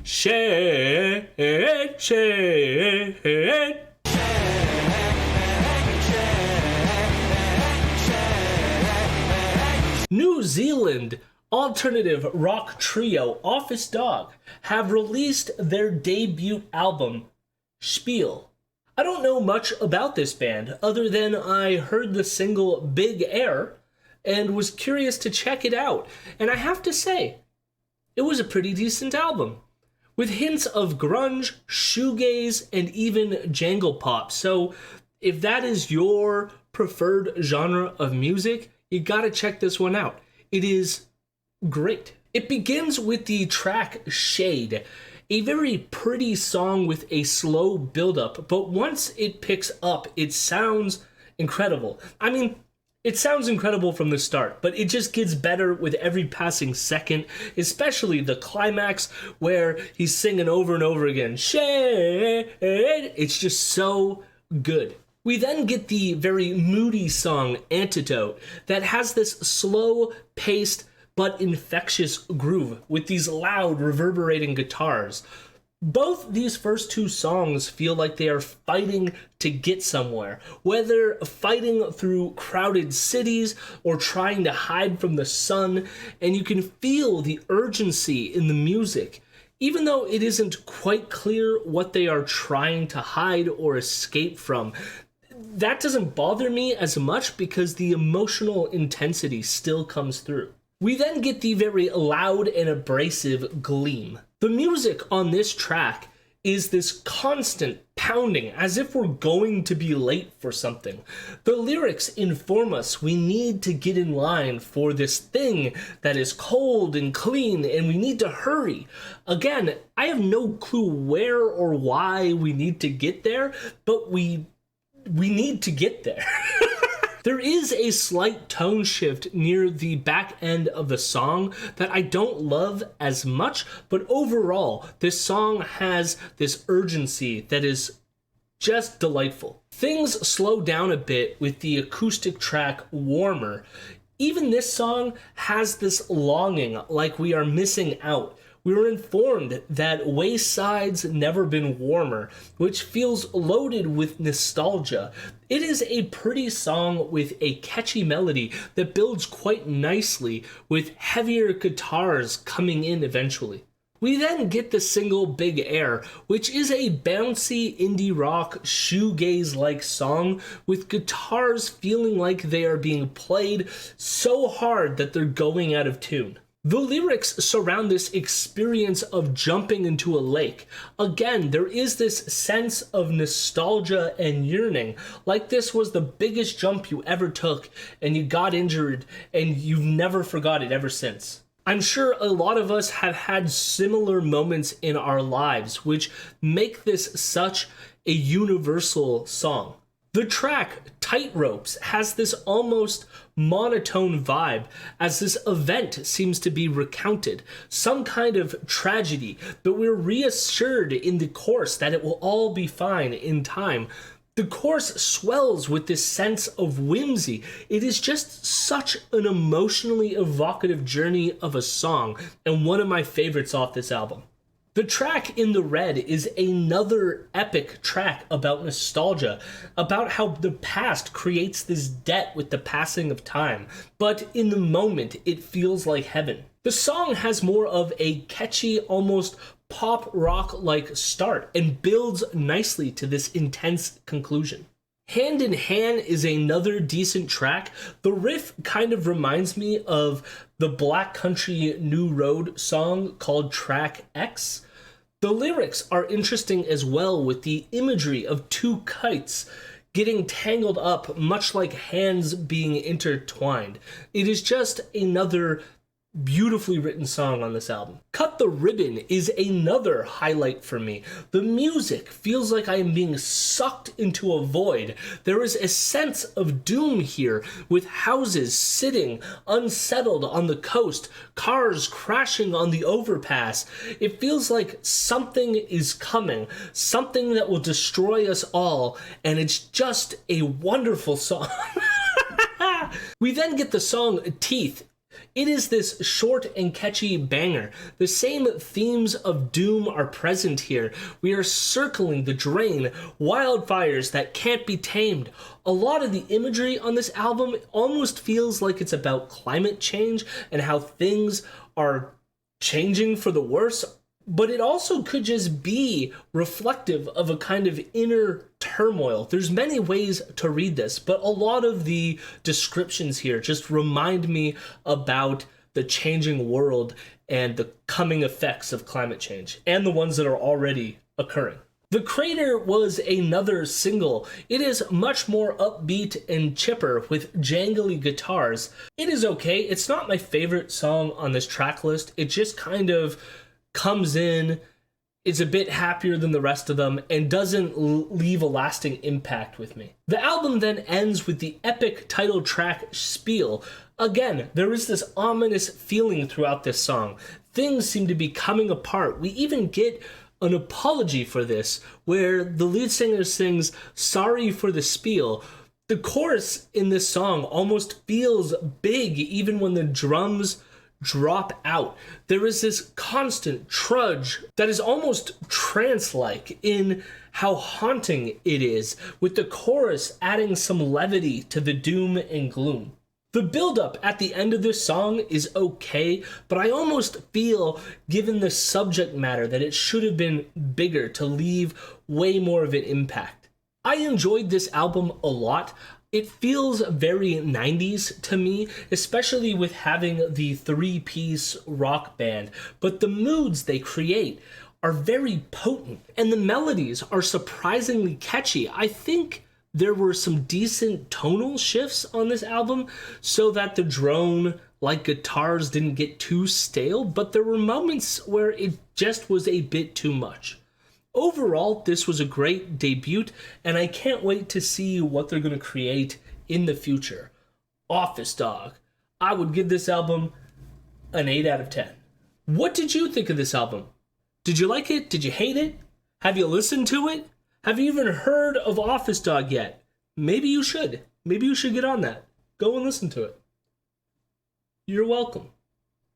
Shade, shade. New Zealand alternative rock trio Office Dog have released their debut album, Spiel. I don't know much about this band other than I heard the single Big Air and was curious to check it out. And I have to say, it was a pretty decent album, with hints of grunge, shoegaze, and even jangle pop. So if that is your preferred genre of music, you gotta check this one out. It is great. It begins with the track Shade, a very pretty song with a slow build-up, but once it picks up, it sounds incredible. I mean, it sounds incredible from the start, but it just gets better with every passing second, especially the climax where he's singing over and over again, Shade. It's just so good. We then get the very moody song Antidote that has this slow-paced but infectious groove with these loud reverberating guitars. Both these first two songs feel like they are fighting to get somewhere, whether fighting through crowded cities or trying to hide from the sun, and you can feel the urgency in the music, even though it isn't quite clear what they are trying to hide or escape from. That doesn't bother me as much because the emotional intensity still comes through. We then get the very loud and abrasive Gleam. The music on this track is this constant pounding as if we're going to be late for something. The lyrics inform us we need to get in line for this thing that is cold and clean and we need to hurry. Again, I have no clue where or why we need to get there, but we need to get there. There is a slight tone shift near the back end of the song that I don't love as much, but overall, this song has this urgency that is just delightful. Things slow down a bit with the acoustic track Warmer. Even this song has this longing like we are missing out. We were informed that Wayside's never been warmer, which feels loaded with nostalgia. It is a pretty song with a catchy melody that builds quite nicely with heavier guitars coming in eventually. We then get the single Big Air, which is a bouncy indie rock shoegaze-like song with guitars feeling like they are being played so hard that they're going out of tune. The lyrics surround this experience of jumping into a lake. Again, there is this sense of nostalgia and yearning, like this was the biggest jump you ever took and you got injured and you've never forgot it ever since. I'm sure a lot of us have had similar moments in our lives, which make this such a universal song. The track Tightropes has this almost monotone vibe as this event seems to be recounted, some kind of tragedy, but we're reassured in the chorus that it will all be fine in time. The chorus swells with this sense of whimsy. It is just such an emotionally evocative journey of a song, and one of my favorites off this album. The track In the Red is another epic track about nostalgia, about how the past creates this debt with the passing of time, but in the moment it feels like heaven. The song has more of a catchy, almost pop rock-like start and builds nicely to this intense conclusion. Hand in Hand is another decent track. The riff kind of reminds me of the Black Country New Road song called Track X. The lyrics are interesting as well, with the imagery of two kites getting tangled up, much like hands being intertwined. It is just another beautifully written song on this album. Cut the Ribbon is another highlight for me. The music feels like I am being sucked into a void. There is a sense of doom here, with houses sitting unsettled on the coast, cars crashing on the overpass. It feels like something is coming, something that will destroy us all, and it's just a wonderful song. We then get the song Teeth. It is this short and catchy banger. The same themes of doom are present here. We are circling the drain, wildfires that can't be tamed. A lot of the imagery on this album almost feels like it's about climate change and how things are changing for the worse, but it also could just be reflective of a kind of inner turmoil. There's many ways to read this, but a lot of the descriptions here just remind me about the changing world and the coming effects of climate change, and the ones that are already occurring. The Crater was another single. It is much more upbeat and chipper with jangly guitars. It is okay. It's not my favorite song on this track list. It just kind of comes in, is a bit happier than the rest of them, and doesn't leave a lasting impact with me. The album then ends with the epic title track, Spiel. Again, there is this ominous feeling throughout this song. Things seem to be coming apart. We even get an apology for this, where the lead singer sings, "Sorry for the spiel." The chorus in this song almost feels big even when the drums drop out. There is this constant trudge that is almost trance-like in how haunting it is, with the chorus adding some levity to the doom and gloom. The build-up at the end of this song is okay, but I almost feel, given the subject matter, that it should have been bigger to leave way more of an impact. I enjoyed this album a lot. It feels very 90s to me, especially with having the three-piece rock band, but the moods they create are very potent, and the melodies are surprisingly catchy. I think there were some decent tonal shifts on this album so that the drone-like guitars didn't get too stale, but there were moments where it just was a bit too much. Overall, this was a great debut, and I can't wait to see what they're going to create in the future. Office Dog. I would give this album an 8 out of 10. What did you think of this album? Did you like it? Did you hate it? Have you listened to it? Have you even heard of Office Dog yet? Maybe you should. Maybe you should get on that. Go and listen to it. You're welcome.